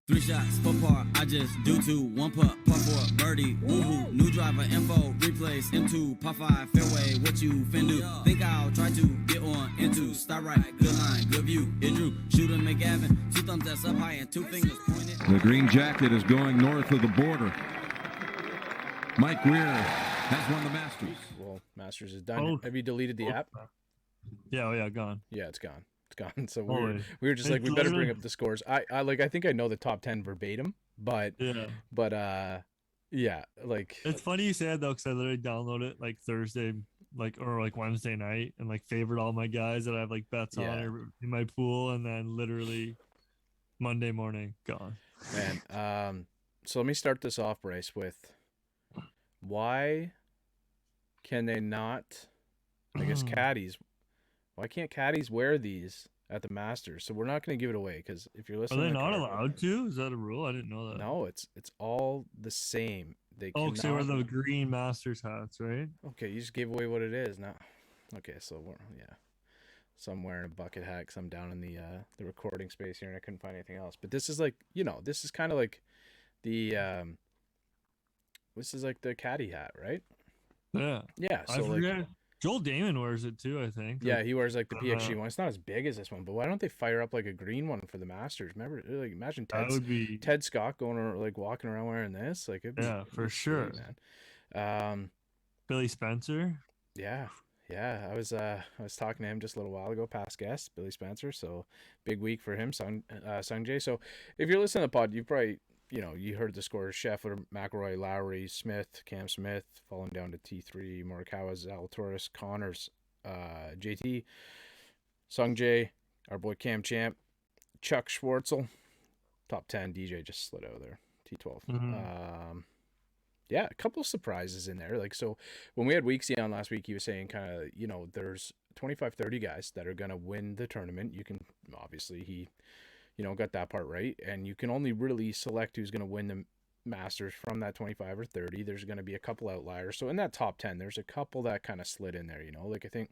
3 shots, 4 par, I just do 2, 1 putt, par 4, birdie, woohoo, new driver, info, replace, M2, par 5, fairway, what you fin do? Think I'll try to get on into, start right, good line, good view, it drew, shooter McGavin, 2 thumbs that's up high and 2 fingers pointed. The green jacket is going north of the border. Mike Weir has won the Masters. Well, Masters is done. Have you deleted the app? Yeah, gone. Yeah, it's gone. So we were just like, we better bring up the scores. I think I know the top 10 verbatim, but yeah, like it's funny you say it though, because I literally downloaded it like Thursday, or Wednesday night, and like favored all my guys that I have like bets on or in my pool, and then literally Monday morning gone. Man, so let me start this off, Bryce, with why can they not? I guess caddies. Why can't caddies wear these at the Masters? So we're not going to give it away, because if you're listening, are they not allowed to? Is that a rule? I didn't know that. No, it's all the same. They because they wear the green Masters hats, right? Okay, you just gave away what it is now. Okay, so so I'm wearing a bucket hat because I'm down in the recording space here and I couldn't find anything else. But this is like, this is kind of like the this is like the caddy hat, right? Yeah. Yeah. So I forget. Joel Damon wears it too, I think. Yeah, he wears like the PXG one. It's not as big as this one, but why don't they fire up like a green one for the Masters? Remember, like imagine Ted Scott going or like walking around wearing this. Like, for sure, great, man. Billy Spencer. Yeah. I was talking to him just a little while ago, past guest Billy Spencer. So big week for him, Sungjae. So if you're listening to the pod, you probably you heard the scores: Scheffler, McIlroy, Lowry, Smith, Cam Smith, falling down to T3, Morikawa, Zalatoris, Connors, JT, Sungjae, our boy Cam Champ, Chuck Schwartzel, top 10. DJ just slid out of there, T12. Mm-hmm. Yeah, a couple of surprises in there. Like, so when we had Weeksy on last week, he was saying kind of, there's 25, 30 guys that are going to win the tournament. You can, obviously, he got that part right. And you can only really select who's going to win the Masters from that 25 or 30. There's going to be a couple outliers. So in that top 10, there's a couple that kind of slid in there, like I think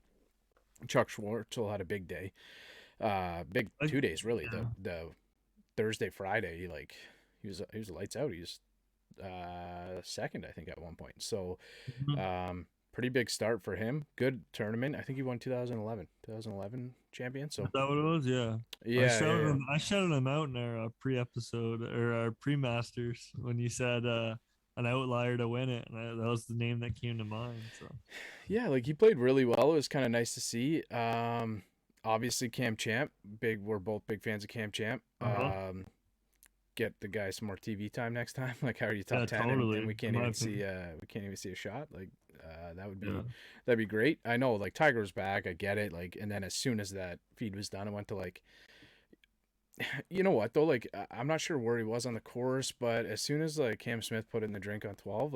Chuck Schwartzel had a big day. Big 2 days, really. Yeah. The Thursday, Friday, he was lights out. He was second, I think, at one point. So pretty big start for him. Good tournament. I think he won 2011 champion. So is that what it was? Yeah. I shouted him out in our pre-episode or our pre-Masters when you said an outlier to win it, and that was the name that came to mind. So yeah, he played really well. It was kind of nice to see. Obviously Cam Champ, we're both big fans of Cam Champ. Get the guy some more TV time next time. Like, how are you top 10 totally. and we can't even see a shot? Like, that'd be great. I know, like, Tiger's back, I get it. Like, and then as soon as that feed was done, I went to you know what though, like, I'm not sure where he was on the course, but as soon as Cam Smith put in the drink on 12,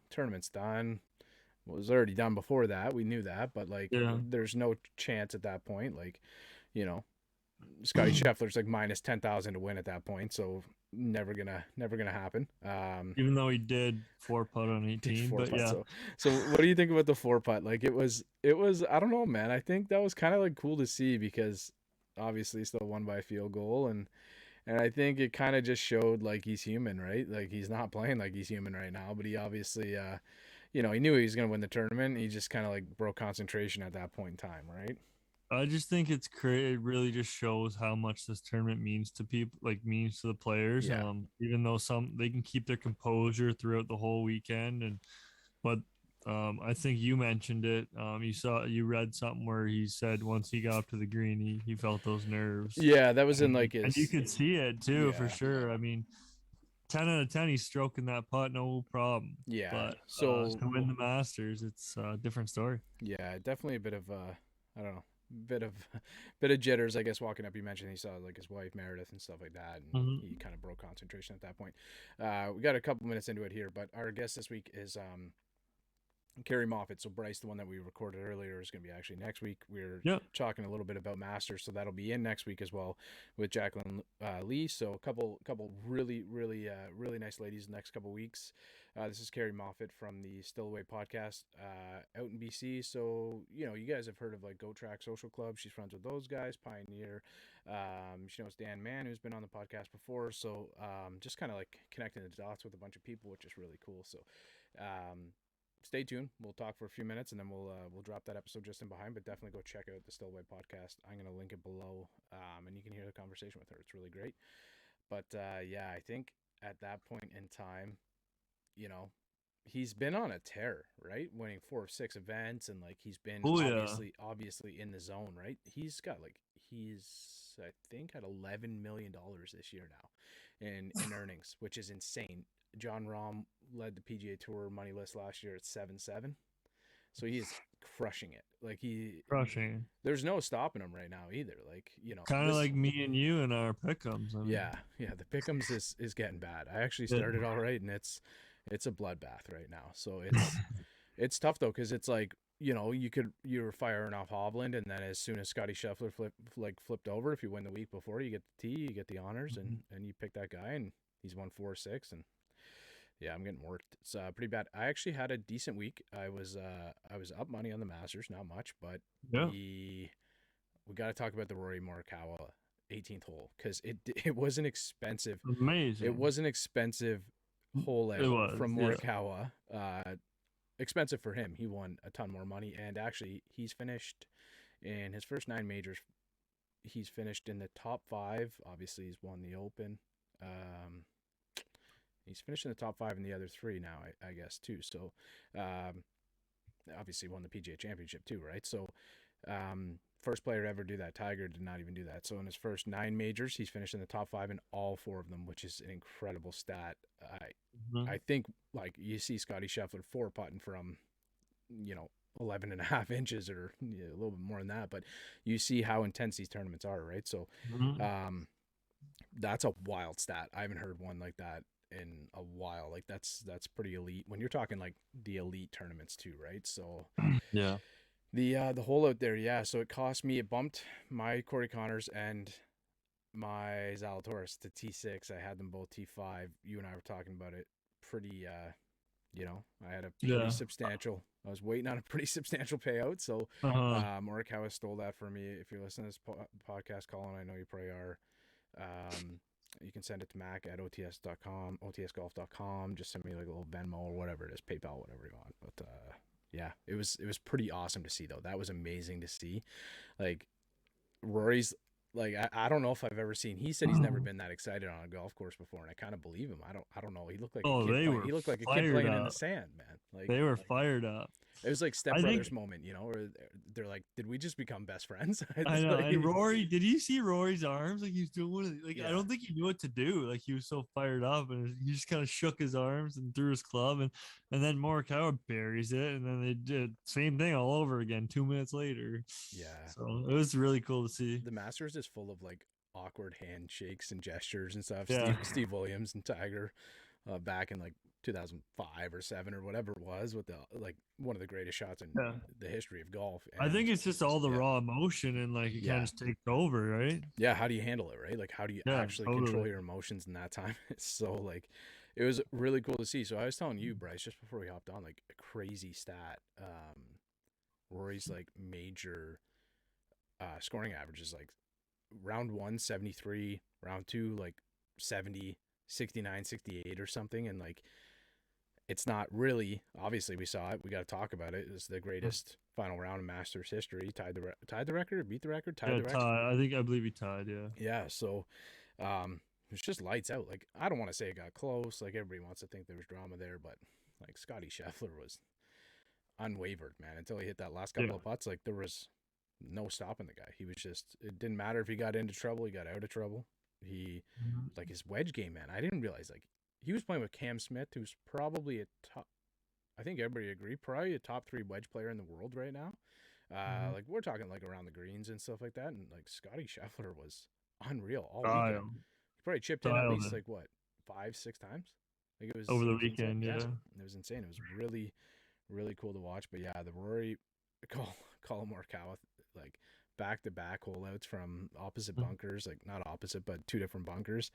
tournament's done. Well, it was already done before that, we knew that, but there's no chance at that point. Scotty Scheffler's minus 10,000 to win at that point, so never gonna happen. Even though he did 4-putt on 18, but yeah. So what do you think about the 4-putt? It was I don't know, man. I think that was kind of cool to see, because obviously still won by a field goal, and I think it kind of just showed he's human, right? He's not playing like he's human right now, but he obviously he knew he was gonna win the tournament. He just kind of broke concentration at that point in time, right? I just think it's great. It really just shows how much this tournament means to people, means to the players. Yeah. Even though they can keep their composure throughout the whole weekend, but I think you mentioned it. You read something where he said once he got up to the green, he felt those nerves. Yeah, that was in and you could see it too, for sure. I mean, 10 out of 10, he's stroking that putt, no problem. Yeah. But to win the Masters, it's a different story. Yeah, definitely a bit of I don't know. Bit of jitters, I guess. Walking up, you mentioned he saw his wife Meredith and stuff like that, and he kind of broke concentration at that point. We got a couple minutes into it here, but our guest this week is Keri Moffat. So Bryce, the one that we recorded earlier, is going to be actually next week. We're Yep. talking a little bit about Masters, so that'll be in next week as well with Jacqueline Lee. So a couple really nice ladies next couple weeks. This is Keri Moffat from the Stillway podcast out in BC. So you guys have heard of like Go Track Social Club. She's friends with those guys. Pioneer. She knows Dan Mann, who's been on the podcast before. So just kind of like connecting the dots with a bunch of people, which is really cool. So. Stay tuned. We'll talk for a few minutes and then we'll drop that episode just in behind. But definitely go check out the Stillway podcast. I'm gonna link it below, and you can hear the conversation with her. It's really great. But yeah, I think at that point in time, he's been on a tear, right? Winning 4 of 6 events, and like he's been obviously in the zone, right? He's I think at $11 million this year now in earnings, which is insane. John Rahm led the PGA Tour money list last year at 7-7, so he is crushing it. Like there's no stopping him right now either. Like kind of like me and you and our pick'ems. Yeah, the pick'ems is getting bad. I actually started all right, and it's a bloodbath right now. So it's tough though, because it's like you were firing off Hovland, and then as soon as Scotty Scheffler flipped over, if you win the week before, you get the tee, you get the honors, and you pick that guy, and he's won 4 or 6, and yeah, I'm getting worked. It's pretty bad. I actually had a decent week. I was up money on the Masters, not much, but we got to talk about the Rory Morikawa 18th hole, because it was an expensive, amazing. It was an expensive hole from Morikawa. Yeah. Expensive for him. He won a ton more money, and actually he's finished in his first 9 majors. He's finished in the top 5. Obviously, he's won the Open. He's finished in the top 5 in the other 3 now, I guess, too. So, obviously won the PGA Championship too, right? So, first player to ever do that. Tiger did not even do that. So, in his first 9 majors, he's finished in the top 5 in all 4 of them, which is an incredible stat. I think, like, you see Scotty Scheffler 4-putting from, 11.5 inches or a little bit more than that, but you see how intense these tournaments are, right? So, that's a wild stat. I haven't heard one like that in a while. Like that's pretty elite when you're talking like the elite tournaments too, right? So yeah, the hole out there, so it bumped my Corey Connors and my Zalatoris to T6. I had them both T5. You and I were talking about it pretty I had a pretty substantial, I was waiting on a pretty substantial payout. So Morikawa stole that for me. If you're listening to this podcast, Colin, I know you probably are. You can send it to Mac at otsgolf.com, otsgolf.com. Just send me like a little Venmo or whatever it is, PayPal, whatever you want. But yeah, it was pretty awesome to see though. That was amazing to see. Like Rory's, like I don't know if I've ever seen. He said he's never been that excited on a golf course before, and I kind of believe him. I don't know. He looked like a kid. He looked like a kid playing in the sand, man. Like they were fired up. It was like Step Brothers moment, where they're like, "Did we just become best friends?" I know. And Rory, did you see Rory's arms? Like he was doing I don't think he knew what to do. Like he was so fired up, and he just kind of shook his arms and threw his club, and then Morikawa buries it, and then they did same thing all over again 2 minutes later. Yeah. So it was really cool to see. The Masters is full of like awkward handshakes and gestures and stuff. Yeah. Steve Williams and Tiger, back in like 2005 or 7 or whatever it was, with the like one of the greatest shots in the history of golf. And I think it's just all the raw emotion, and like it kind of takes over, right? Yeah, how do you handle it, right? Like how do you actually control your emotions in that time? It's so like it was really cool to see. So I was telling you, Bryce, just before we hopped on, like a crazy stat. Rory's like major scoring average is like round 1 73, round 2 like 70, 69, 68 or something, and like it's not really, obviously we saw it, we got to talk about it. It's the greatest final round in Masters history. Tied the record, beat the record, tied the record. I believe he tied. Yeah. So it's just lights out. Like I don't want to say it got close. Like everybody wants to think there was drama there, but like Scotty Scheffler was unwavered, man, until he hit that last couple of putts. Like there was no stopping the guy. He was just, it didn't matter if he got into trouble, he got out of trouble. He like his wedge game, man. I didn't realize like he was playing with Cam Smith, who's probably a top, I think everybody agree, probably a top 3 wedge player in the world right now. Like we're talking like around the greens and stuff like that, and like Scotty Scheffler was unreal all weekend. He probably chipped in at least like what 5-6 times. Like it was over the weekend. It was insane. It was really, really cool to watch. But yeah, the Rory, Colin Morikawa, like back-to-back holeouts from opposite bunkers, like not opposite, but two different bunkers.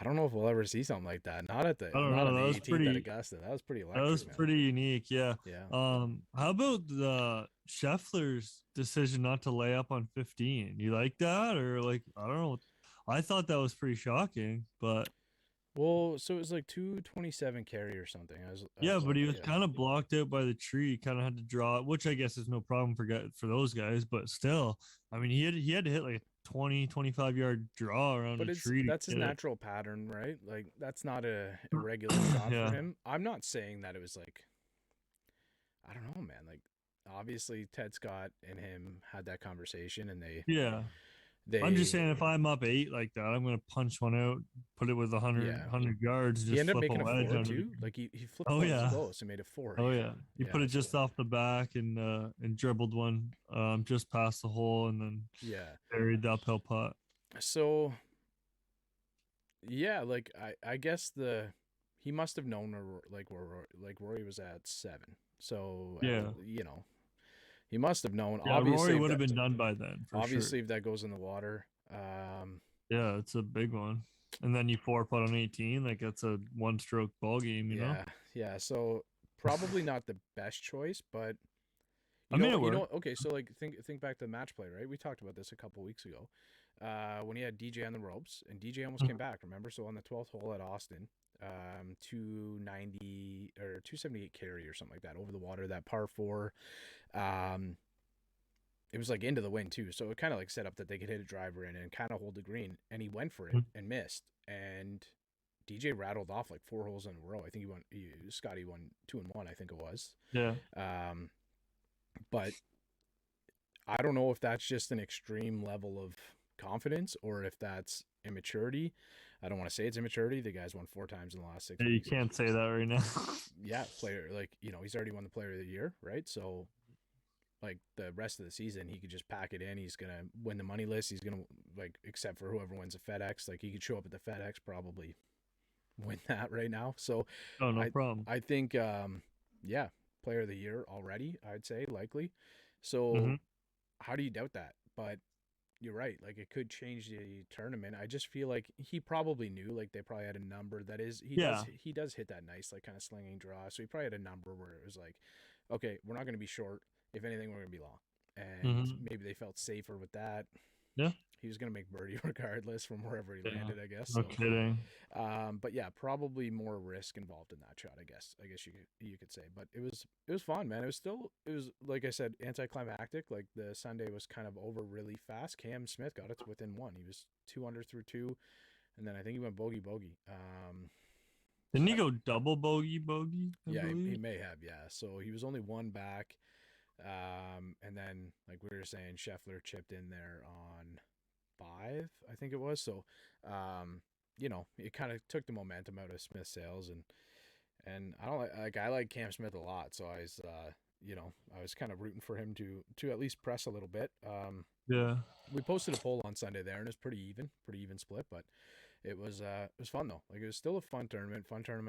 I don't know if we'll ever see something like that. Not at the I don't not know. on That the was 18th at pretty. Augusta. That was pretty That was electric, man. pretty unique. Yeah. Yeah. How about the Scheffler's decision not to lay up on 15? You like that, or like I don't know. I thought that was pretty shocking, but Well, so it was like 227 carry or something. I yeah, was but he was yeah. kind of blocked out by the tree. Kind of had to draw it, which I guess is no problem for those guys. But still, I mean, he had to hit like a 20-25 yard draw around But a tree to that's his get it. natural pattern, right? Like that's not a regular shot Yeah. for him. I'm not saying that it was like, I don't know, man. Like obviously Ted Scott and him had that conversation, and Yeah. they I'm just saying, if I'm up 8 like that, I'm gonna punch one out, put it with 100, Yeah. 100 yards, he just ended up flip a making a wedge 4 under the too. Like he flipped Oh, one yeah. close and made a 4. Oh yeah, you put it just so- off the back and dribbled one just past the hole and then Yeah. buried the uphill putt. So yeah, like I guess he must have known where Rory was at 7. So Yeah. he must have known. Yeah, Obviously, Rory if would have that- been done by then. For obviously sure. if that goes in the water. Yeah, it's a big one. And then you 4 putt on 18, like that's a 1-stroke ball game, you know. Yeah. So probably not the best choice, but I mean, it worked. okay. So like think back to the match play, right? We talked about this a couple weeks ago, when he had DJ on the ropes, and DJ almost came back. Remember? So on the 12th hole at Austin, 290 or 278 carry or something like that over the water, that par 4. It was like into the wind too, so it kind of like set up that they could hit a driver in and kind of hold the green, and he went for it and missed, and DJ rattled off like 4 holes in a row. I think Scotty won 2 and 1, I think it was. Yeah. But I don't know if that's just an extreme level of confidence or if that's immaturity. I don't want to say it's immaturity. The guy's won 4 times in the last 6 Yeah, you weeks. can't say that right now. Yeah, player, like, he's already won the player of the year, right? So like the rest of the season, he could just pack it in. He's going to win the money list. He's going to, like, except for whoever wins the FedEx, like he could show up at the FedEx, probably win that right now. So Oh, no problem. I think, yeah, player of the year already, I'd say likely. So how do you doubt that? But you're right. Like it could change the tournament. I just feel like he probably knew, like they probably had a number that is, he does hit that nice, like kind of slinging draw. So he probably had a number where it was like, okay, we're not going to be short. If anything, we're going to be long. And maybe they felt safer with that. Yeah. He was going to make birdie regardless from wherever he landed, I guess. No So, kidding. but yeah, probably more risk involved in that shot, I guess you could say. But it was fun, man. It was like I said, anticlimactic. Like the Sunday was kind of over really fast. Cam Smith got it to within 1. He was 2 under through 2, and then I think he went bogey. Didn't he go double bogey? Yeah, he may have. Yeah, so he was only 1 back. And then like we were saying, Scheffler chipped in there on 5, I think it was. So, it kind of took the momentum out of Smith's sails, and I like Cam Smith a lot. So I was kind of rooting for him to at least press a little bit. Yeah. We posted a poll on Sunday there, and it's pretty even split, but it was fun though. Like it was still a fun tournament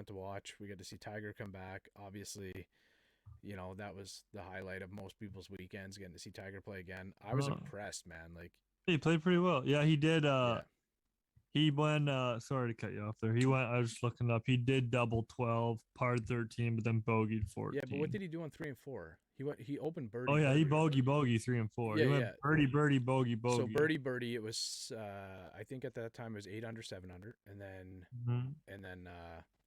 to watch. We got to see Tiger come back. Obviously, that was the highlight of most people's weekends, getting to see Tiger play again. I was impressed, man. Like he played pretty well. Yeah, he did. Yeah. He went. Sorry to cut you off there. He went. I was just looking up. He did double 12, par 13, but then bogeyed 14. Yeah, but what did he do on 3 and 4? He opened birdie. Oh yeah, he birdie. bogey 3 and 4. Yeah, he went yeah. birdie bogey. So birdie. It was I think at that time it was 8 under, 7 under, and then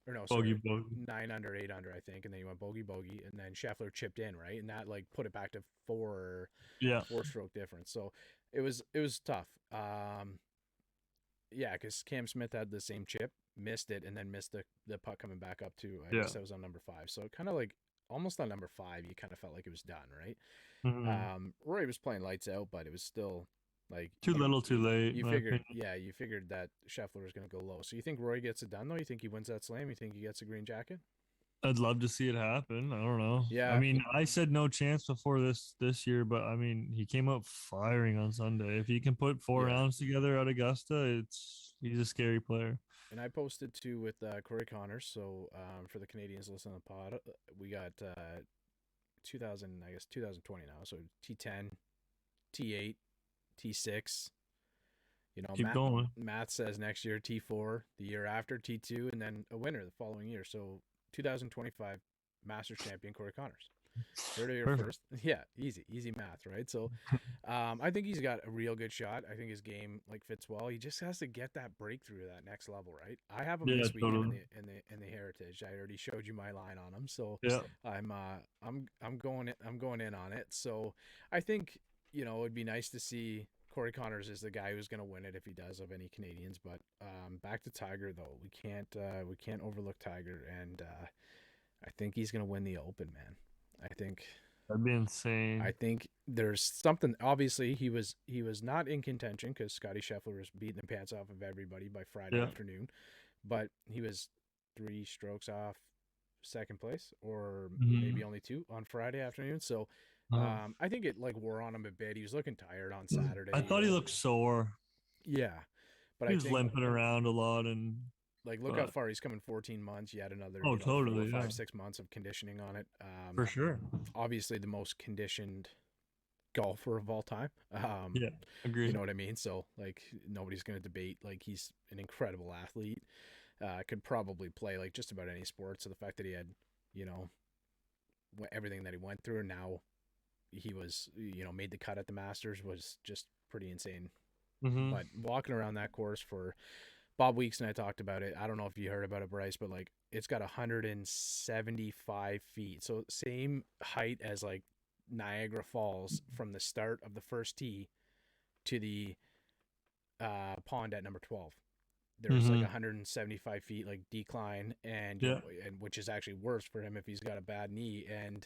or no, sorry, bogey 9 under, 8 under, I think, and then he went bogey, and then Scheffler chipped in, right, and that like put it back to 4 stroke difference. So it was tough. Yeah, because Cam Smith had the same chip, missed it, and then missed the putt coming back up too. I guess that was on number 5. So kind of like almost on number 5, you kind of felt like it was done, right? Rory was playing lights out, but it was still like too little, too late. You figured that Scheffler was going to go low. So you think Rory gets it done though? You think he wins that slam? You think he gets a green jacket? I'd love to see it happen. I don't know. Yeah. I mean, I said no chance before this year, but I mean, he came out firing on Sunday. If he can put 4 rounds together at Augusta, he's a scary player. And I posted too with Corey Connors. So for the Canadians listening to the pod, we got 2020 now. So T10, T8, T6. You know, Keep going. Matt says next year T4, the year after T2, and then a winner the following year. So 2025 Masters champion Corey Connors. Heard it here first. Yeah, easy math, right? So I think he's got a real good shot. I think his game fits well. He just has to get that breakthrough to that next level, right? I have him this weekend totally. in the Heritage. I already showed you my line on him, so Yeah. I'm going in on it. So I think it'd be nice to see Corey Connors is the guy who's going to win it if he does of any Canadians. But back to Tiger though, we can't overlook Tiger, and I think he's going to win the Open, man. I think that'd be insane. I think there's something. Obviously, he was not in contention because Scotty Scheffler was beating the pants off of everybody by Friday afternoon, but he was 3 strokes off second place, or maybe only 2 on Friday afternoon. So I think it wore on him a bit. He was looking tired on Saturday. I thought he looked sore. Yeah, but he was limping around a lot, and look how far he's coming. 14 months. You had another totally 4, 5, 6 months of conditioning on it. For sure. Obviously, the most conditioned golfer of all time. Yeah, agree. You know what I mean? So nobody's going to debate. He's an incredible athlete. Could probably play just about any sport. So the fact that he had everything that he went through, and now he was made the cut at the Masters, was just pretty insane. But walking around that course for Bob Weeks and I talked about it. I don't know if you heard about it, Bryce, but it's got 175 feet. So same height as Niagara Falls from the start of the first tee to the pond at number 12. There's 175 feet decline, and and which is actually worse for him if he's got a bad knee, and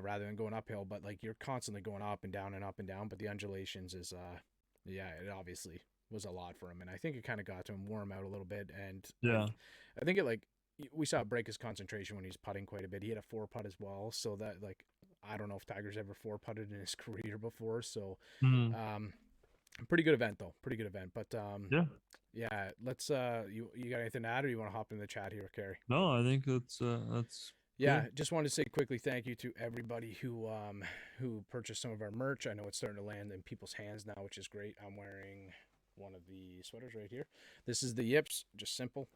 rather than going uphill, but you're constantly going up and down and up and down. But the undulations is it obviously was a lot for him, and I think it kind of got to him, wore him out a little bit, and I think we saw it break his concentration when he's putting quite a bit. He had a 4-putt as well, so that I don't know if Tiger's ever 4-putted in his career before, so pretty good event though, but let's you got anything to add, or you want to hop in the chat here, Carrie? No, I think that's good. Just wanted to say quickly thank you to everybody who purchased some of our merch. I know it's starting to land in people's hands now, which is great. I'm wearing one of the sweaters right here. This is the Yips, just simple.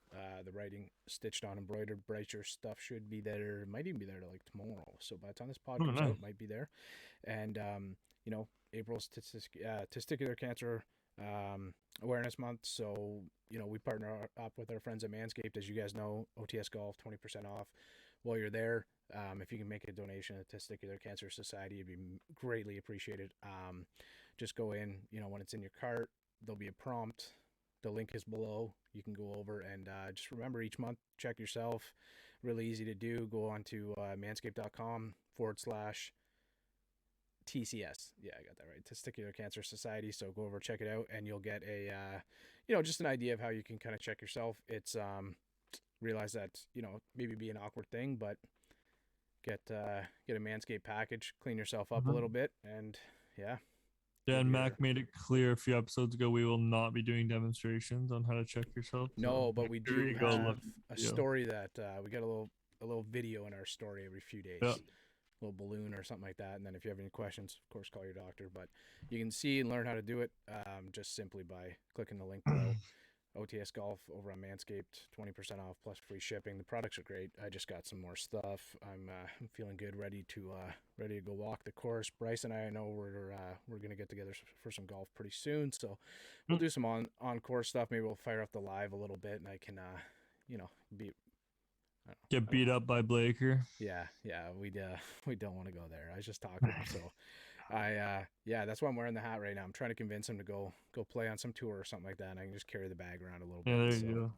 The writing stitched on, embroidered. Bright, your stuff should be there. It might even be there to tomorrow. So by the time this pod comes out, it might be there. And April's testicular cancer awareness month. So we partner up with our friends at Manscaped, as you guys know. OTS Golf, 20% off while you're there. If you can make a donation to Testicular Cancer Society, it'd be greatly appreciated. Just go in, when it's in your cart, there'll be a prompt. The link is below. You can go over and just remember each month, check yourself. Really easy to do. Go on to manscaped.com/TCS. Yeah, I got that right. Testicular Cancer Society. So go over, check it out, and you'll get a, just an idea of how you can kind of check yourself. It's, realize that, maybe be an awkward thing, but get a Manscaped package, clean yourself up a little bit, and and Mac made it clear a few episodes ago we will not be doing demonstrations on how to check yourself. No, but we do have a story that we got a little video in our story every few days. A little balloon or something like that. And then if you have any questions, of course, call your doctor. But you can see and learn how to do it just simply by clicking the link below. OTS Golf over on Manscaped, 20% off plus free shipping. The products are great. I just got some more stuff. I'm feeling good, ready to go walk the course. Bryce and I know we're gonna get together for some golf pretty soon, so we'll do some on course stuff. Maybe we'll fire up the live a little bit, and I can get beat up by Blaker. Yeah, we don't want to go there. I was just talking, so. That's why I'm wearing the hat right now. I'm trying to convince him to go play on some tour or something like that, and I can just carry the bag around a little bit. Yeah, there you go.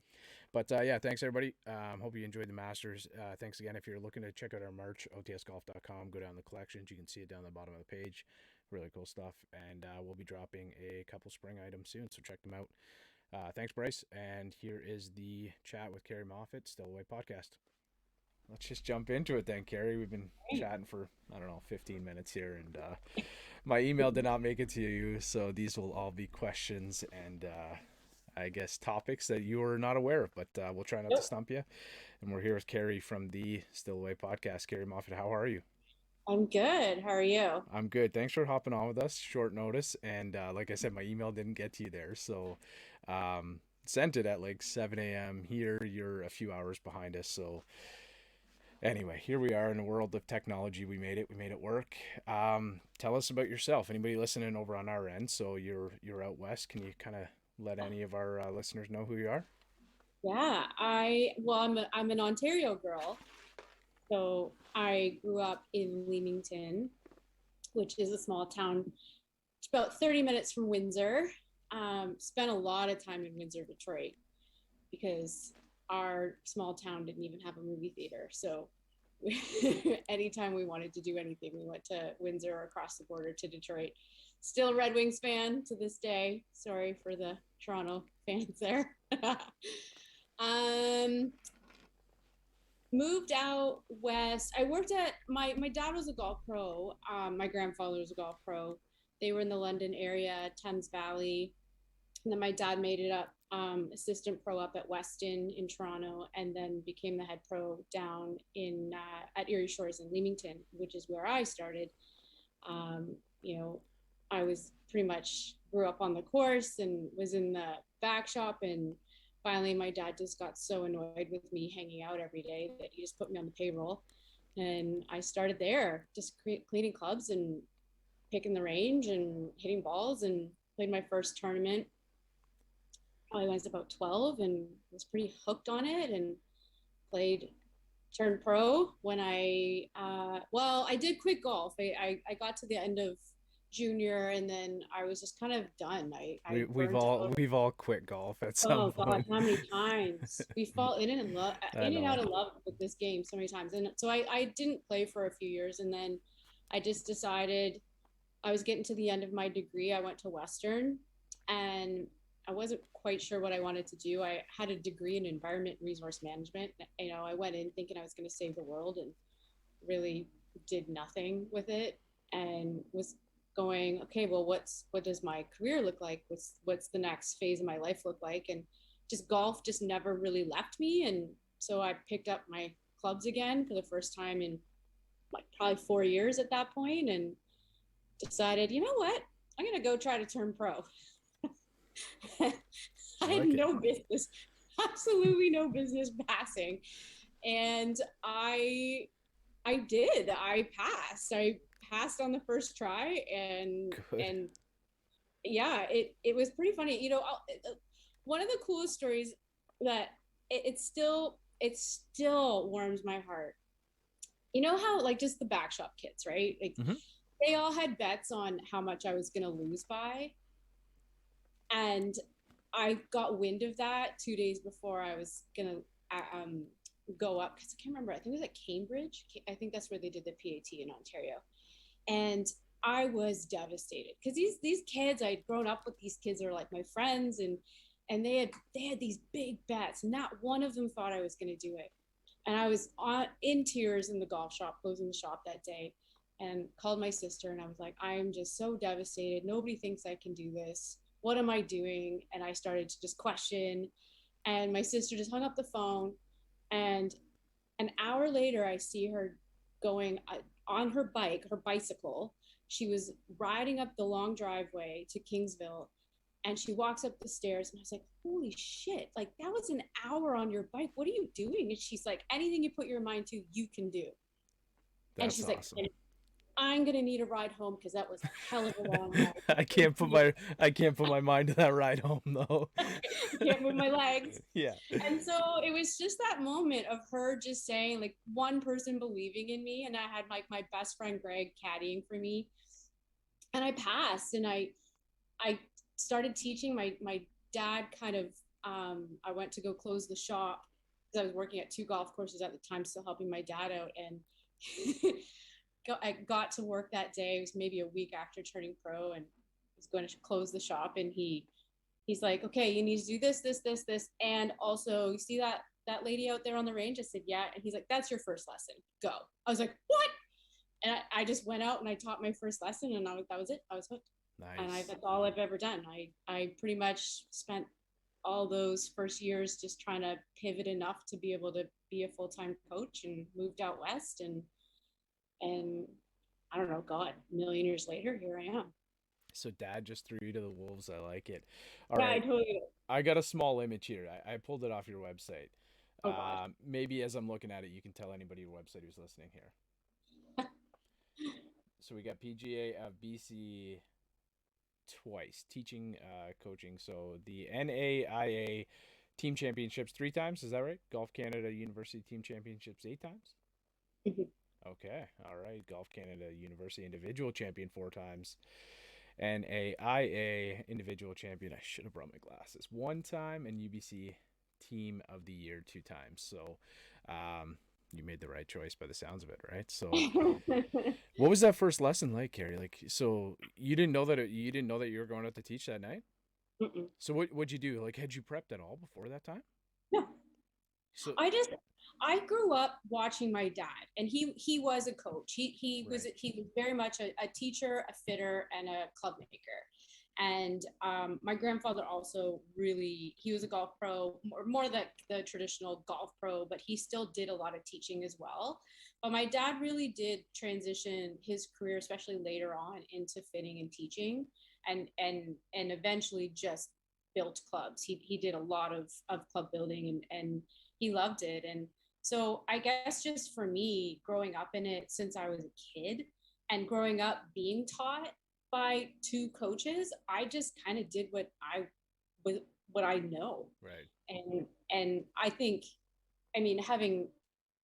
But thanks everybody. Hope you enjoyed the Masters. Thanks again. If you're looking to check out our merch, otsgolf.com, go down the collections. You can see it down the bottom of the page. Really cool stuff. And we'll be dropping a couple spring items soon, so check them out. Thanks, Bryce. And here is the chat with Keri Moffat, Stillway Podcast. Let's just jump into it then, Carrie. We've been chatting for, 15 minutes here, and my email did not make it to you, so these will all be questions and I guess topics that you are not aware of, but we'll try not to stump you. And we're here with Carrie from the Stillway Podcast. Keri Moffat, how are you? I'm good. How are you? I'm good. Thanks for hopping on with us. Short notice, and like I said, my email didn't get to you there, so sent it at like 7 a.m. here. You're a few hours behind us, so anyway, here we are in a world of technology. We made it. We made it work. Tell us about yourself. Anybody listening over on our end? So you're out west. Can you kind of let any of our listeners know who you are? Yeah, I'm an Ontario girl. So I grew up in Leamington, which is a small town. It's about 30 minutes from Windsor. Spent a lot of time in Windsor, Detroit, because our small town didn't even have a movie theater. So anytime we wanted to do anything, we went to Windsor or across the border to Detroit. Still a Red Wings fan to this day. Sorry for the Toronto fans there. um, Moved out west. I worked at my dad was a golf pro. My grandfather was a golf pro. They were in the London area, Thames Valley, and then my dad made it up, assistant pro up at Weston in Toronto, and then became the head pro down in at Erie Shores in Leamington, which is where I started. You know, I was pretty much grew up on the course and was in the back shop, and finally my dad just got so annoyed with me hanging out every day that he just put me on the payroll, and I started there just cleaning clubs and picking the range and hitting balls, and played my first tournament probably when I was about 12 and was pretty hooked on it, and played turned pro when I did quit golf. I got to the end of junior, and then I was just kind of done. I We've burned all out. we've all quit golf at some Oh God, point. how many times we fall I in and out know. of love with this game so many times. And so I didn't play for a few years, and then I just decided I was getting to the end of my degree. I went to Western, and I wasn't quite sure what I wanted to do. I had a degree in environment and resource management. I went in thinking I was going to save the world, and really did nothing with it, and was going, okay, well, what does my career look like? What's the next phase of my life look like? And just golf just never really left me. And so I picked up my clubs again for the first time in like probably 4 years at that point, and decided, you know what, I'm gonna go try to turn pro. I I had like it. no business, absolutely no business passing, and I did. I passed. I passed on the first try, Good. and yeah, it was pretty funny. One of the coolest stories that it still warms my heart. You know how like just the back shop kids, right? Like Hmm. they all had bets on how much I was gonna lose by, and I got wind of that 2 days before I was gonna um, go up, because I can't remember. I think it was at Cambridge. I think that's where they did the PAT in Ontario, and I was devastated because these kids, I'd grown up with these kids, are like my friends, and they had these big bets. Not one of them thought I was going to do it, and I was in tears in the golf shop, closing the shop that day, and called my sister, and I was like, I am just so devastated. Nobody thinks I can do this. What am I doing? And I started to just question, and my sister just hung up the phone, and an hour later I see her going on her bike, her bicycle. She was riding up the long driveway to Kingsville, and she walks up the stairs, and I was like, holy shit, like that was an hour on your bike. What are you doing? And she's like, anything you put your mind to, you can do. And That's she's like, awesome. I'm gonna need a ride home because that was a hell of a long ride. I can't put my mind to that ride home though. I can't move my legs. Yeah. And so it was just that moment of her just saying, like, one person believing in me, and I had like my best friend Greg caddying for me, and I passed, and I started teaching. My dad kind of, I went to go close the shop because I was working at two golf courses at the time, still helping my dad out, and I got to work that day. It was maybe a week after turning pro, and I was going to close the shop, and he's like, okay, you need to do this, this, this, this, and also, you see that lady out there on the range? I said, yeah. And he's like, that's your first lesson. Go. I was like, what? And I just went out and I taught my first lesson, and that was it. I was hooked, and Nice. that's all I've ever done. I pretty much spent all those first years just trying to pivot enough to be able to be a full time coach, and moved out west, and I don't know, God, a million years later, here I am. So dad just threw you to the wolves. I like it. All Yeah, I right. totally. I got a small image here. I pulled it off your website. Oh God. Maybe as I'm looking at it, you can tell anybody your website who's listening here. So we got PGA of BC twice, teaching, coaching. So the NAIA team championships 3 times. Is that right? Golf Canada University team championships 8 times. Mhm. Okay. All right. Golf Canada University individual champion 4 times. NAIA individual champion. I should have brought my glasses 1 time, and UBC team of the year 2 times. So, you made the right choice by the sounds of it, right? So, what was that first lesson like, Carrie? Like, so you didn't know that you were going out to teach that night. Mm-mm. So what'd you do? Like, had you prepped at all before that time? No, So I grew up watching my dad, and he was a coach. Right. He was very much a teacher, a fitter, and a club maker. And my grandfather also really, he was a golf pro, more the traditional golf pro, but he still did a lot of teaching as well. But my dad really did transition his career, especially later on, into fitting and teaching, and eventually just built clubs. He did a lot of club building, and he loved it. And so I guess just for me, growing up in it since I was a kid and growing up being taught by 2 coaches, I just kind of did what I know. Right. And I think, I mean,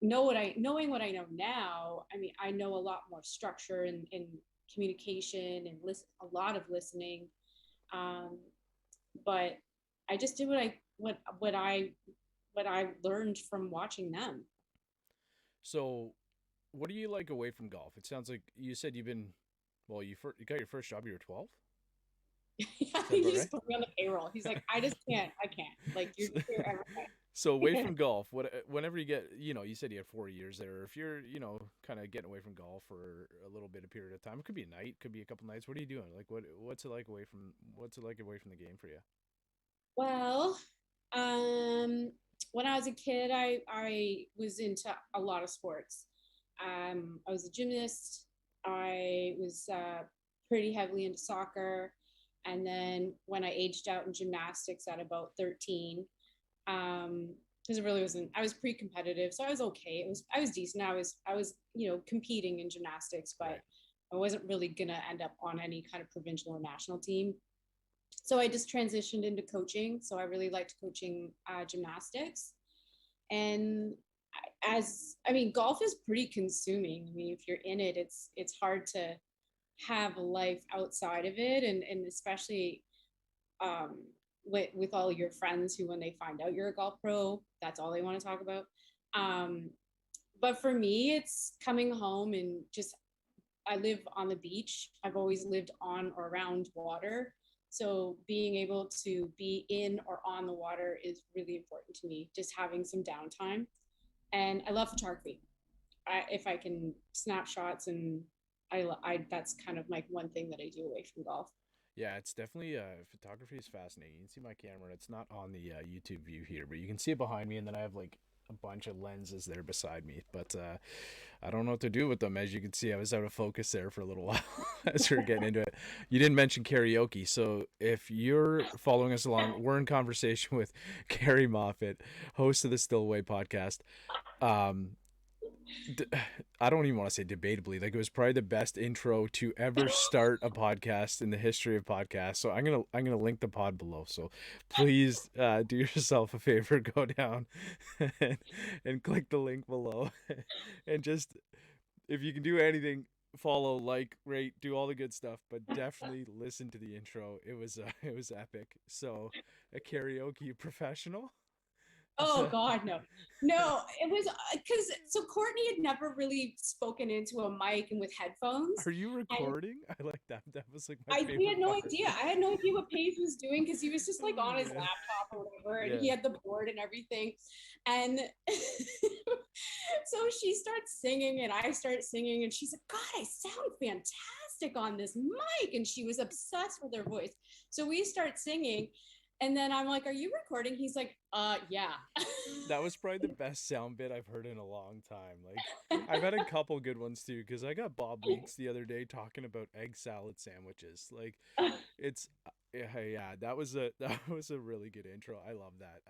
knowing what I know now, I mean, I know a lot more structure and communication and a lot of listening. Um, but I just did what I learned from watching them. So, what do you like away from golf? It sounds like you said well, you got your first job. You were 12. Yeah, Is that he about right? just put me on the payroll. He's like, I just can't. I can't. Like, you're here every So away day. from golf, whenever you get, you said you had 4 years there. If you're, kind of getting away from golf for a little bit of period of time, it could be a night, could be a couple nights. What are you doing? Like, what's it like away from the game for you? Well, um, when I was a kid, I was into a lot of sports. I was a gymnast. I was pretty heavily into soccer. And then when I aged out in gymnastics at about 13, because it really wasn't, I was pre-competitive, so I was okay. I was decent. I was competing in gymnastics, but Right. I wasn't really gonna end up on any kind of provincial or national team. So I just transitioned into coaching. So I really liked coaching gymnastics. And I mean, golf is pretty consuming. I mean, if you're in it, it's hard to have a life outside of it, and especially um, with all your friends who, when they find out you're a golf pro, that's all they want to talk about. Um, but for me, it's coming home and just, I live on the beach. I've always lived on or around water. So being able to be in or on the water is really important to me, just having some downtime. And I love photography. If I can snap shots, and that's kind of like one thing that I do away from golf. Yeah, it's definitely photography is fascinating. You can see my camera. It's not on the YouTube view here, but you can see it behind me, and then I have like a bunch of lenses there beside me. But I don't know what to do with them. As you can see, I was out of focus there for a little while as we are getting into it. You didn't mention karaoke, so if you're following us along, we're in conversation with Keri Moffat, host of the Stillway podcast. Um, d- I don't even want to say debatably, like it was probably the best intro to ever start a podcast in the history of podcasts. So I'm gonna link the pod below. So please do yourself a favor, go down and, and click the link below, and just if you can do anything, follow, like, rate, do all the good stuff, but definitely listen to the intro. It was epic. So a karaoke professional. Oh God, no, no. It was because so Courtney had never really spoken into a mic and with headphones, Are you and recording? I like that. That was like my he favorite had no part. idea. I had no idea what Paige was doing because he was just like Oh on his man. laptop or whatever, and Yeah. he had the board and everything. And so she starts singing, and I start singing, and she's like, "God, I sound fantastic on this mic," and she was obsessed with her voice. So we start singing, And then I'm like, are you recording? He's like, yeah. That was probably the best sound bit I've heard in a long time. Like, I've had a couple good ones too, because I got Bob Weeks the other day talking about egg salad sandwiches. Like, it's yeah, that was a really good intro. I love that.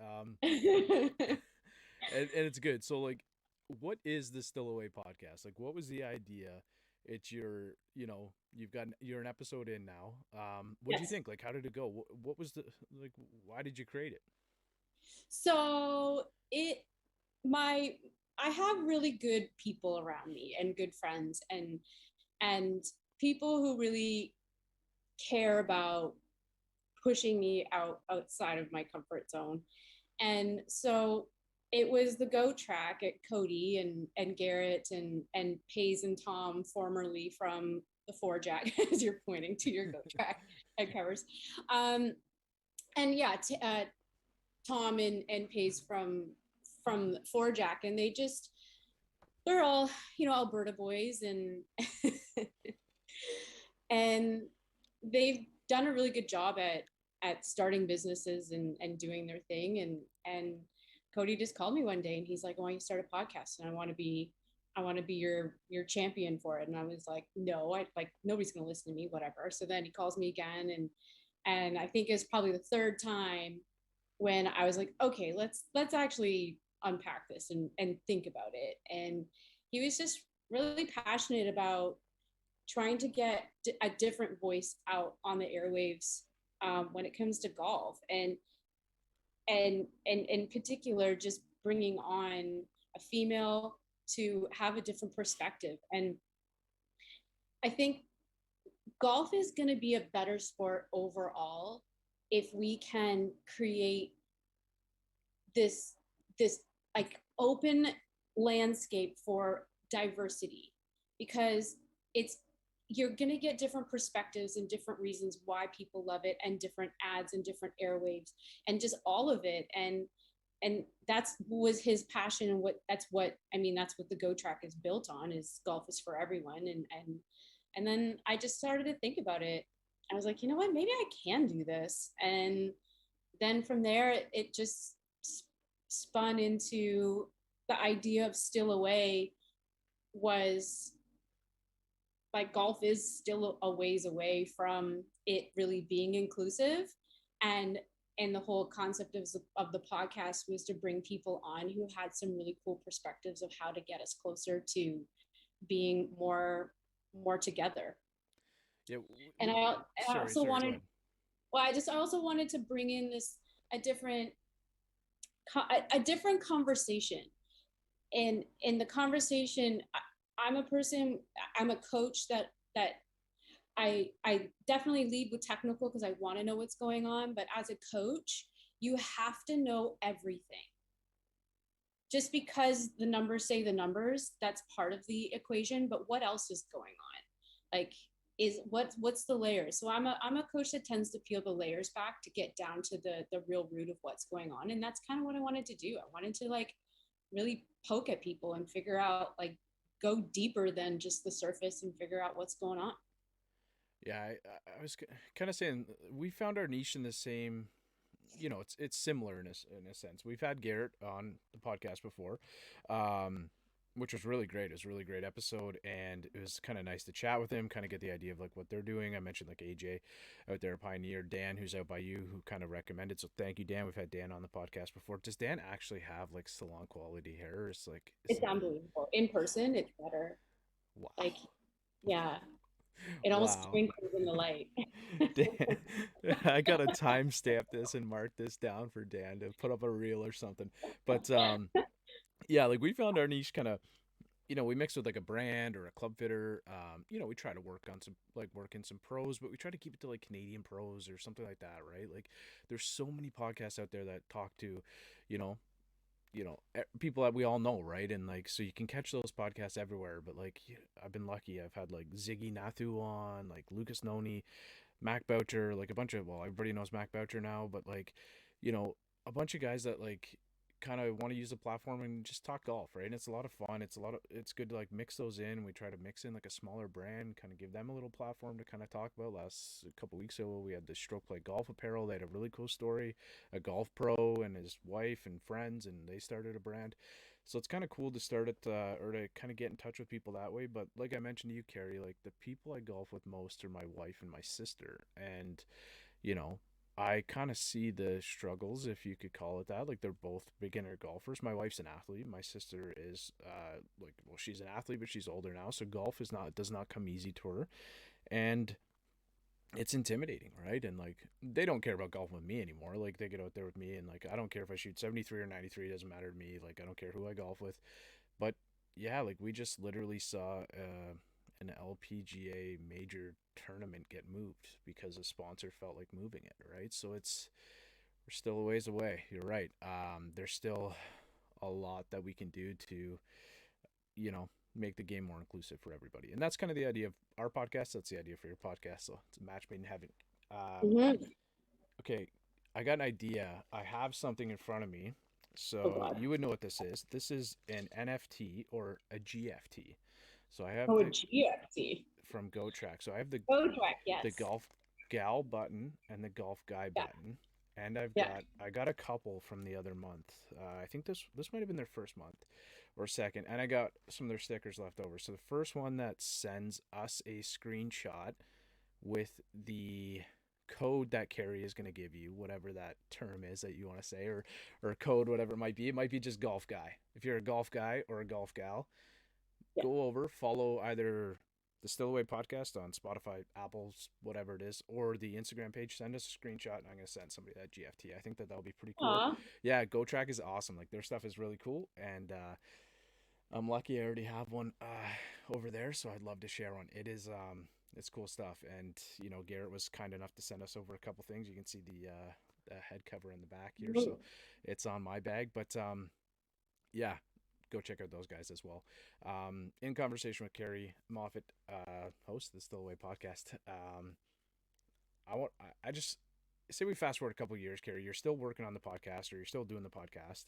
And it's good. So like, what is the Stillway podcast? Like, what was the idea? It's your, you're an episode in now. What do you Yes. think? Like, how did it go? What was the, like, why did you create it? So I have really good people around me and good friends and people who really care about pushing me outside of my comfort zone. And so it was the Go track at Cody and Garrett and Pays and Tom, formerly from the Four Jack, as you're pointing to your Go track head covers. And yeah, Tom and Pays from Four Jack, and they're all, Alberta boys, and and they've done a really good job at starting businesses and doing their thing. And Cody just called me one day and he's like, why don't you start a podcast? And I want to be your champion for it. And I was like, no, nobody's going to listen to me, whatever. So then he calls me again. And I think it's probably the third time when I was like, okay, let's actually unpack this and think about it. And he was just really passionate about trying to get a different voice out on the airwaves when it comes to golf, and in particular, just bringing on a female to have a different perspective. And I think golf is going to be a better sport overall if we can create this like open landscape for diversity, because you're going to get different perspectives and different reasons why people love it, and different ads and different airwaves and just all of it. And that's was his passion, and that's what the Go track is built on, is golf is for everyone. And then I just started to think about it. I was like, you know what, maybe I can do this. And then from there, it just spun into the idea of Stillway. Was like, golf is still a ways away from it really being inclusive. And the whole concept of the podcast was to bring people on who had some really cool perspectives of how to get us closer to being more together. Yeah. And I also wanted to bring in a different conversation. And in the conversation, I'm a coach that I definitely lead with technical, because I want to know what's going on. But as a coach, you have to know everything. Just because the numbers say the numbers, that's part of the equation. But what else is going on? Like, what's the layers? So I'm a coach that tends to peel the layers back to get down to the real root of what's going on. And that's kind of what I wanted to do. I wanted to like really poke at people and figure out, like, go deeper than just the surface and figure out what's going on. Yeah, I was kind of saying we found our niche in the same, it's similar in a sense. We've had Garrett on the podcast before, which was really great. It was a really great episode, and it was kind of nice to chat with him, kind of get the idea of like what they're doing. I mentioned like AJ out there, Pioneer, Dan, who's out by you, who kind of recommended. So thank you, Dan. We've had Dan on the podcast before. Does Dan actually have like salon quality hair? It's unbelievable. In person, it's better. Wow. Like, yeah. It almost twinkles in the light. Dan, I gotta timestamp this and mark this down for Dan to put up a reel or something. But yeah, like we found our niche kind of, we mix with like a brand or a club fitter. We try to work in some pros, but we try to keep it to like Canadian pros or something like that, right? Like there's so many podcasts out there that talk to, people that we all know, right? And like, so you can catch those podcasts everywhere. But like, I've been lucky. I've had like Ziggy Nathu on, like Lucas Noni, Mac Boucher, like a bunch of, well, everybody knows Mac Boucher now, but like, a bunch of guys that like kind of want to use the platform and just talk golf, right? And it's a lot of fun. It's good to like mix those in. We try to mix in like a smaller brand, kind of give them a little platform to kind of talk about. Last a couple weeks ago, we had the Stroke Play Golf Apparel. They had a really cool story. A golf pro and his wife and friends, and they started a brand. So it's kind of cool to start it or to kind of get in touch with people that way. But like I mentioned to you, Carrie, like the people I golf with most are my wife and my sister, and you know, I kind of see the struggles, if you could call it that. Like they're both beginner golfers. My wife's an athlete. My sister is like, well, she's an athlete, but she's older now, so golf is not does not come easy to her, and it's intimidating, right? And like they don't care about golfing with me anymore. Like they get out there with me, and like I don't care if I shoot 73 or 93. It doesn't matter to me. Like I don't care who I golf with, but yeah, like we just literally saw an LPGA major tournament get moved because a sponsor felt like moving it, right? So we're still a ways away. You're right. There's still a lot that we can do to, make the game more inclusive for everybody. And that's kind of the idea of our podcast. That's the idea for your podcast. So it's a match made in heaven. Mhm. Okay, I got an idea. I have something in front of me. Oh So God. you would know what this is. This is an NFT or a GFT. So I have Oh, a the GFT. from GoTrack. So I have the Go track, the yes. golf gal button and the golf guy Yeah. button, and Yeah. I got a couple from the other month. I think this might have been their first month or second, and I got some of their stickers left over. So the first one that sends us a screenshot with the code that Carrie is going to give you, whatever that term is that you want to say, or code, whatever it might be. It might be just golf guy. If you're a golf guy or a golf gal, Yeah. go over, follow either the Stillway podcast on Spotify, Apple's, whatever it is, or the Instagram page. Send us a screenshot, and I'm gonna send somebody that GFT. I think that'll be pretty cool. Aw. Yeah, GoTrack is awesome. Like their stuff is really cool, and I'm lucky I already have one over there, so I'd love to share one. It's cool stuff, and Garrett was kind enough to send us over a couple things. You can see the head cover in the back here, so it's on my bag. But yeah, go check out those guys as well. In conversation with Keri Moffat, host of the Stillway podcast. I just say we fast forward a couple years, Carrie. You're still working on the podcast, or you're still doing the podcast.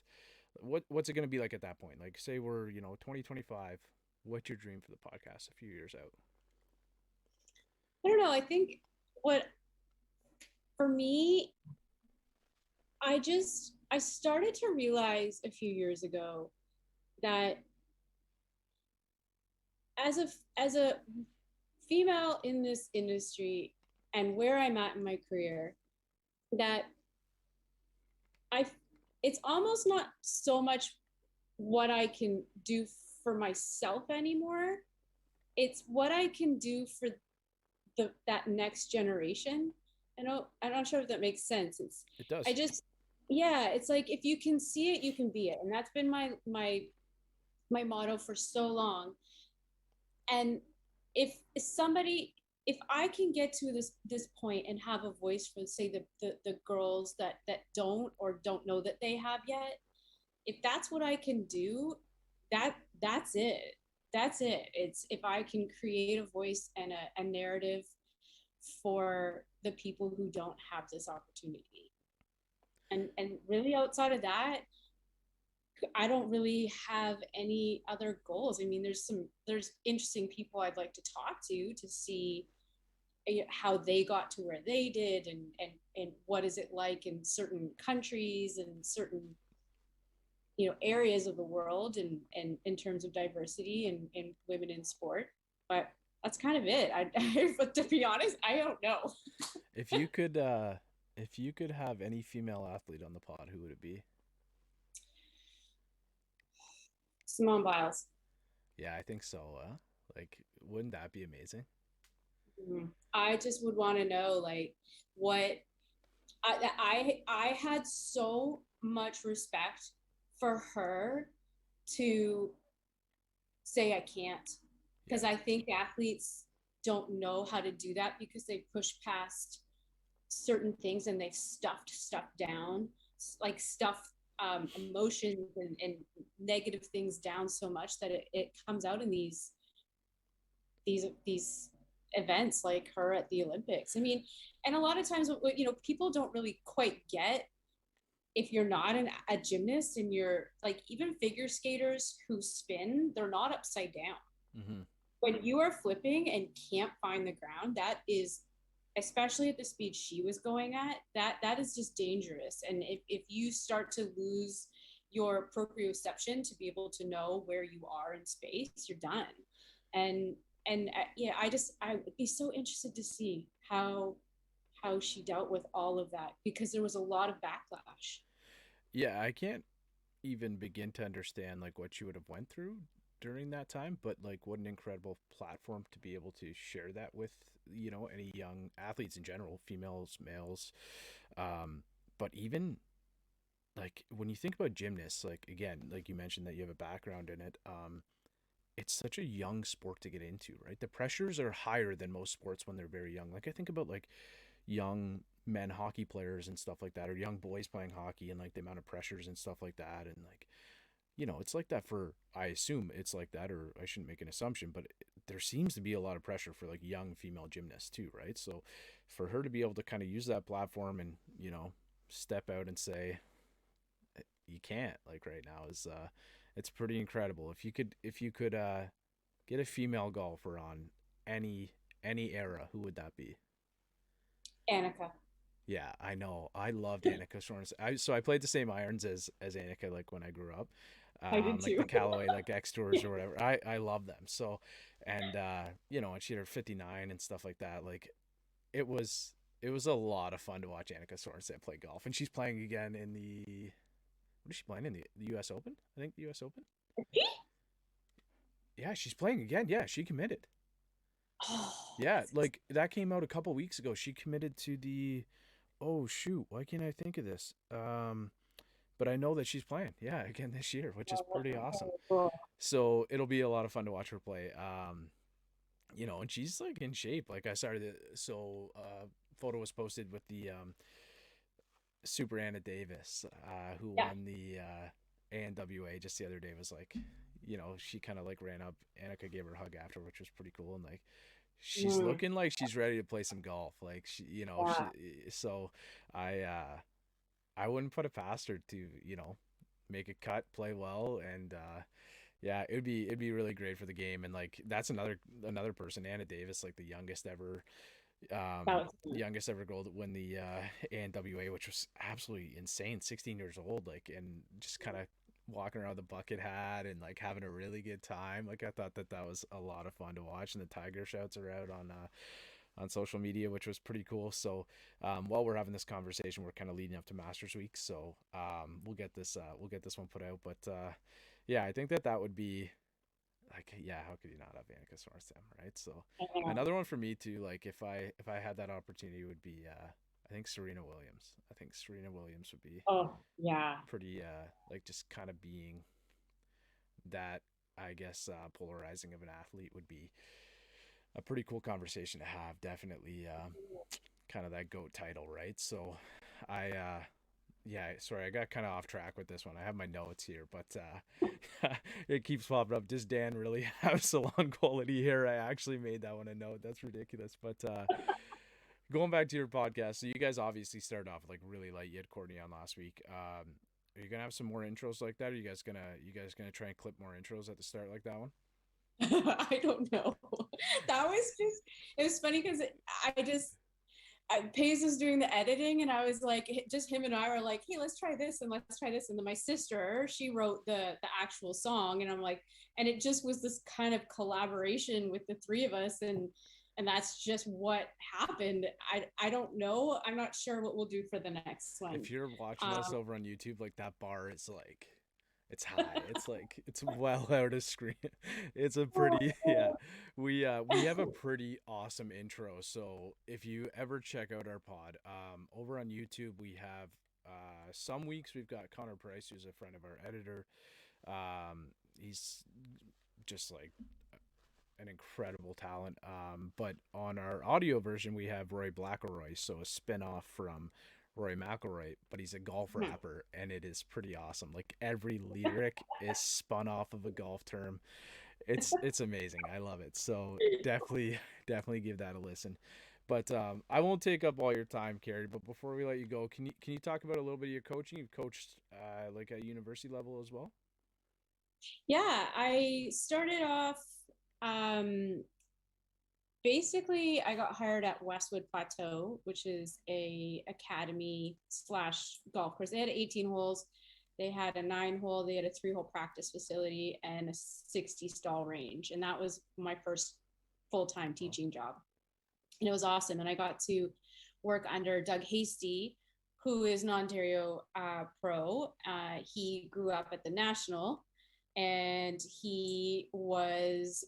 What's it going to be like at that point? Like, say we're 2025. What's your dream for the podcast a few years out? I don't know. I think what for me, I started to realize a few years ago that as a female in this industry and where I'm at in my career, that I it's almost not so much what I can do for myself anymore. It's what I can do for that next generation. I'm not sure if that makes sense. It does. Yeah, it's like if you can see it, you can be it, and that's been my motto for so long. And if I can get to this point and have a voice for, say, the girls that don't know that they have yet, if that's what I can do, that's it. That's it. It's if I can create a voice and a narrative for the people who don't have this opportunity. And really outside of that, I don't really have any other goals. I mean, there's interesting people I'd like to talk to see how they got to where they did, and what is it like in certain countries and certain areas of the world, and in terms of diversity and women in sport. But that's kind of it. But to be honest, I don't know. If you could have any female athlete on the pod, who would it be? Simone Biles. Yeah, I think so. Like, wouldn't that be amazing? I just would want to know, like, what I had so much respect for her to say I can't, because I think athletes don't know how to do that because they push past certain things and they've stuffed stuff down, like stuff emotions and negative things down so much that it comes out in these events like her at the Olympics. I mean, and a lot of times, people don't really quite get if you're not a gymnast and you're like, even figure skaters who spin, they're not upside down. Mm-hmm. When you are flipping and can't find the ground, that is, especially at the speed she was going at, that is just dangerous. And if you start to lose your proprioception to be able to know where you are in space, you're done. And yeah, I would be so interested to see how she dealt with all of that, because there was a lot of backlash. Yeah, I can't even begin to understand like what you would have went through during that time, but like what an incredible platform to be able to share that with, any young athletes in general, females, males. But even like when you think about gymnasts, like again, like you mentioned that you have a background in it, it's such a young sport to get into, right? The pressures are higher than most sports when they're very young. Like I think about like young men hockey players and stuff like that, or young boys playing hockey, and like the amount of pressures and stuff like that. And like, it's like that for, I assume it's like that, or I shouldn't make an assumption, but there seems to be a lot of pressure for like young female gymnasts too, right? So for her to be able to kind of use that platform and, step out and say, you can't, like right now, is it's pretty incredible. If you could get a female golfer on any era, who would that be? Annika. Yeah, I know. I loved Annika Sorens. So I played the same irons as Annika, like when I grew up, I did like too. the Callaway, like X Tours or whatever. I love them. So, and and she had her 59 and stuff like that. Like it was it was a lot of fun to watch Annika Sorens play golf, and she's playing again in the what is she playing in the U.S. Open? I think the U.S. Open. Yeah, she's playing again. Yeah, she committed. Oh, Yeah, like that came out a couple weeks ago. She committed to the oh shoot, why can't I think of this? But I know that she's playing, yeah, again this year, which is pretty awesome. cool. So it'll be a lot of fun to watch her play. And she's like in shape. Like I started photo was posted with the Super Anna Davis, who Yeah. won the ANWA just the other day. Was like, she kind of like ran up. Annika gave her a hug after, which was pretty cool. And like, she's looking like she's ready to play some golf. Like Yeah. so I wouldn't put it past her to, make a cut, play well, and yeah, it'd be really great for the game. And like that's another person, Anna Davis, like the That was youngest ever girl to win the ANWA, which was absolutely insane. 16 years old, like, and just kind of walking around the bucket hat and like having a really good time. Like I thought that was a lot of fun to watch, and the Tiger shouts are out on social media, which was pretty cool. So while we're having this conversation, we're kind of leading up to Masters Week, so we'll get this one put out. But yeah, I think that would be like, yeah, how could you not have Annika Sorenstam, right? So yeah. another one for me too. Like if I had that opportunity, would be I think Serena Williams. I think Serena Williams would be Oh, yeah. pretty like just kind of being that, I guess, polarizing of an athlete would be a pretty cool conversation to have. Definitely kind of that GOAT title, right? So I yeah, sorry, I got kind of off track with this one. I have my notes here, but it keeps popping up. Does Dan really have salon quality hair? I actually made that one a note. That's ridiculous. But going back to your podcast, so you guys obviously started off like really light. You had Courtney on last week. Are you gonna have some more intros like that? Are you guys gonna try and clip more intros at the start like that one? I don't know. That was just, it was funny because Pace was doing the editing, and I was like, just him and I were like, hey, let's try this and let's try this. And then my sister, she wrote the actual song, and I'm like, and it just was this kind of collaboration with the three of us, and that's just what happened. I don't know. I'm not sure what we'll do for the next one. If you're watching us over on YouTube, like that bar is like, it's high. It's like it's well out of screen. It's a pretty yeah. We have a pretty awesome intro. So if you ever check out our pod, over on YouTube we have some weeks we've got Connor Price, who's a friend of our editor. He's just like an incredible talent. But on our audio version, we have Roy Blackleroy, so a spin-off from Roy McIlroy, but he's a golf rapper, and it is pretty awesome. Like every lyric is spun off of a golf term. It's amazing. I love it. So definitely give that a listen. But I won't take up all your time, Carrie. But before we let you go, can you talk about a little bit of your coaching? You've coached like at university level as well. Yeah, I started off um, basically I got hired at Westwood Plateau, which is a academy slash golf course. They had 18 holes. They had a 9 hole, they had a 3 hole practice facility and a 60 stall range. And that was my first full-time teaching job. And it was awesome. And I got to work under Doug Hasty, who is an Ontario pro. He grew up at the National, and he was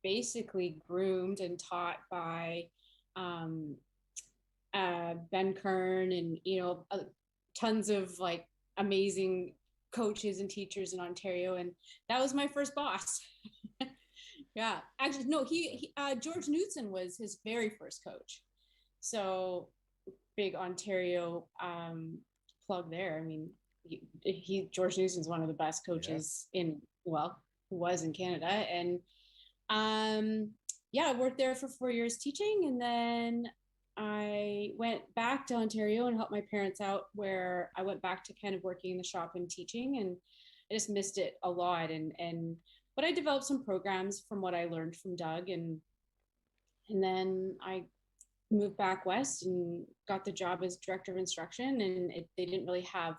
basically groomed and taught by um, Ben Kern and tons of like amazing coaches and teachers in Ontario, and that was my first boss. Yeah, actually, no, he George Knudsen was his very first coach. So big Ontario plug there. I mean, George Newsom's one of the best coaches in who was in Canada, and yeah, I worked there for 4 years teaching, and then I went back to Ontario and helped my parents out, where I went back to kind of working in the shop and teaching, and I just missed it a lot, and but I developed some programs from what I learned from Doug, and then I moved back west and got the job as director of instruction, and they didn't really have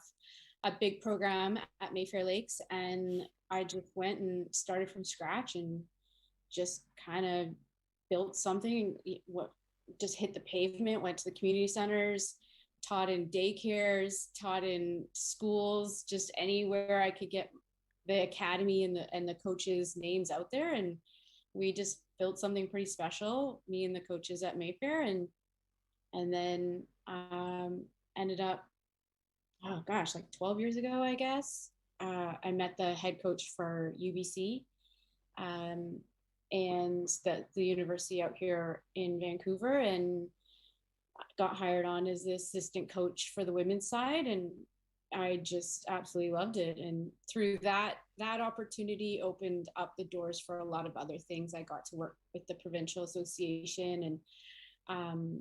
a big program at Mayfair Lakes, and I just went and started from scratch and just kind of built something. What just hit the pavement, went to the community centers, taught in daycares, taught in schools, just anywhere I could get the academy and the coaches' names out there, and we just built something pretty special, me and the coaches at Mayfair, and then ended up, oh gosh, like 12 years ago, I guess, I met the head coach for UBC, and the university out here in Vancouver, and got hired on as the assistant coach for the women's side, and I just absolutely loved it. And through that opportunity opened up the doors for a lot of other things. I got to work with the provincial association, and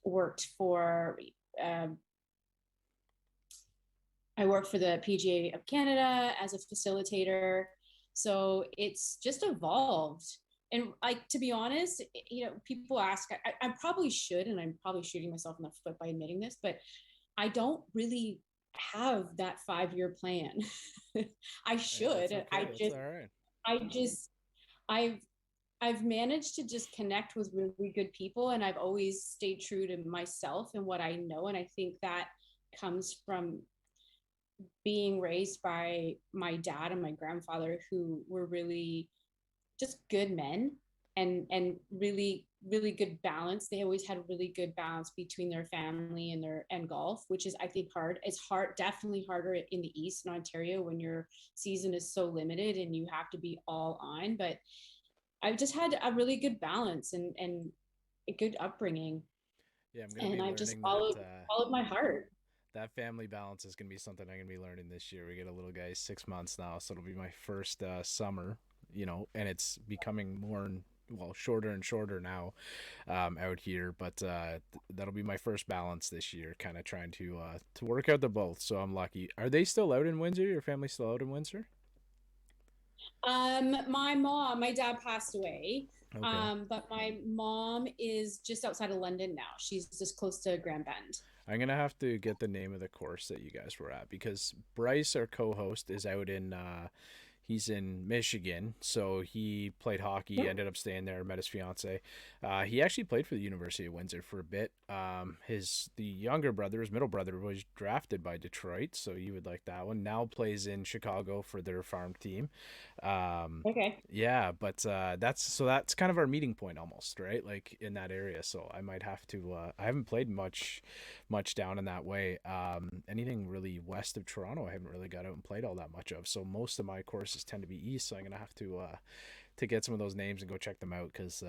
worked for I worked for the PGA of Canada as a facilitator. So it's just evolved. And like, to be honest, people ask, I probably should, and I'm probably shooting myself in the foot by admitting this, but I don't really have that 5-year plan. I should. Okay. All right. I've managed to just connect with really good people, and I've always stayed true to myself and what I know. And I think that comes from being raised by my dad and my grandfather, who were really just good men, and really good balance. They always had a really good balance between their family and golf, which is, I think, hard. It's hard, definitely harder in the East in Ontario when your season is so limited and you have to be all on. But I've just had a really good balance and a good upbringing. Yeah, I'm gonna be And I've learning just followed my heart. that family balance is gonna be something I'm gonna be learning this year. We get a little guy 6 months now, so it'll be my first summer, and it's becoming shorter and shorter now out here. But that'll be my first balance this year, kind of trying to work out the both. So I'm lucky. Are they still out in Windsor? Your family still out in Windsor? My dad passed away. Okay. But my mom is just outside of London now. She's just close to Grand Bend. I'm gonna have to get the name of the course that you guys were at, because Bryce, our co-host, is out in he's in Michigan, so he played hockey, ended up staying there, met his fiance. He actually played for the University of Windsor for a bit. The younger brother, his middle brother, was drafted by Detroit, so you would like that one. Now plays in Chicago for their farm team. Okay. Yeah, but that's kind of our meeting point almost, right? Like in that area. So I might have to. I haven't played much down in that way. Anything really west of Toronto, I haven't really got out and played all that much of. So most of my courses tend to be east. So I'm gonna have to get some of those names and go check them out, because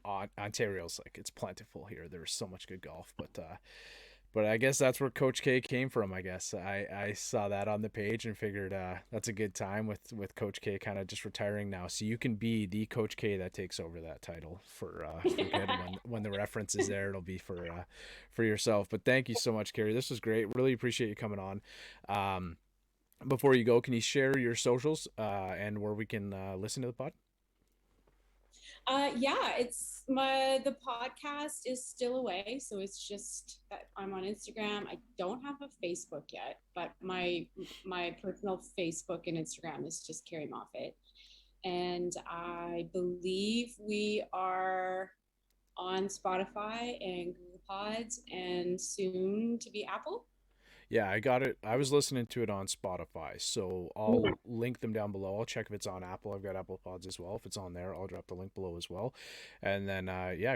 Ontario's like, it's plentiful here. There's so much good golf, but But I guess that's where Coach K came from. I guess I saw that on the page and figured that's a good time with Coach K kind of just retiring now. So you can be the Coach K that takes over that title for good. When the reference is there, it'll be for yourself. But thank you so much, Keri. This was great. Really appreciate you coming on. Before you go, can you share your socials and where we can listen to the pod? It's the podcast is Stillway, so it's just that I'm on Instagram. I don't have a Facebook yet, but my personal Facebook and Instagram is just Keri Moffat, and I believe we are on Spotify and Google Pods, and soon to be Apple. Yeah, I got it. I was listening to it on Spotify, so I'll link them down below. I'll check if it's on Apple. I've got Apple Pods as well. If it's on there, I'll drop the link below as well. And then,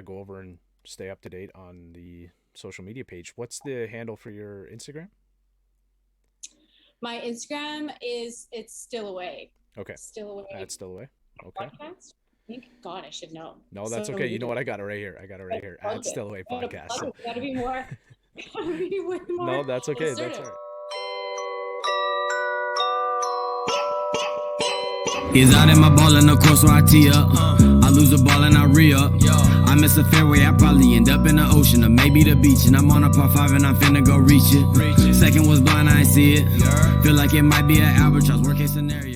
go over and stay up to date on the social media page. What's the handle for your Instagram? My Instagram it's Stillway. Okay. Stillway. That's Stillway. Okay. Podcast? I think, God, I should know. No, that's okay. You know what? I got it right here. At Stillway Podcast. So. Gotta be more. No, that's okay. That's all right. He's out in my ball in the course where I tee up. I lose a ball and I re-up. I miss a fairway, I probably end up in the ocean or maybe the beach. And I'm on a par 5 and I'm finna go reach it. Second was blind, I ain't see it. Feel like it might be an albatross, worst case scenario.